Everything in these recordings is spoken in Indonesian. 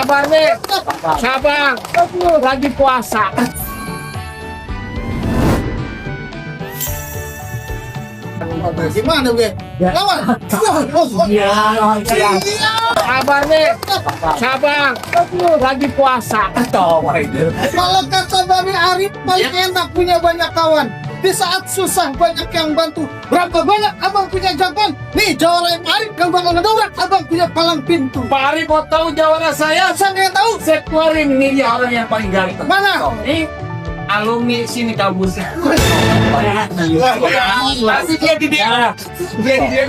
Sabar nih, sabar. Lagi puasa. Gimana gue? Lawan. Sabar nih, sabar. Lagi puasa. Kalau kata Babi Arif paling enak punya banyak kawan. Di saat susah banyak yang bantu. Berapa banyak abang punya jagoan? Nih jawara yang Arif yang bakal ngedobrak abang punya palang pintu. Pak Ari mau tahu jawara saya? Saya nggak tahu. Saya keluarin ini dia orang yang paling ganteng. Mana? Ini alumni sini kampusnya. Masih dia di dia. Dia.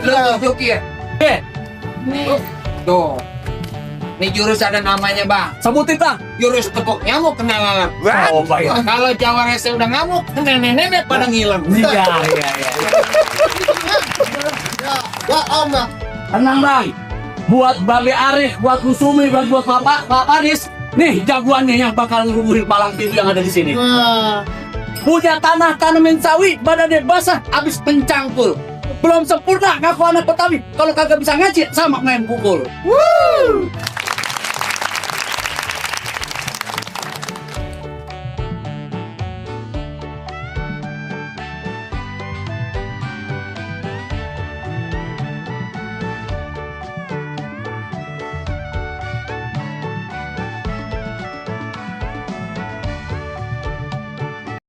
Lo joki ya? Nih. Tuh. Ini jurus ada namanya bang. Sebutin bang. Jurus tepuk nyamuk kena lalat. Oh, baik. Kalau jawara saya udah ngamuk, nenek-nenek pada ngilang. Iya. Ya Allah. Tenang bang. Buat Babe Arif, buat Kusumi, buat Pak Aris. Nih jagoannya yang bakal nguburin palang pintu yang ada di sini. Wah. Punya tanah tanamin sawi, badannya basah, abis pencangkul. Belum sempurna ngaku anak Betawi. Kalau kagak bisa ngaji, sama main pukul.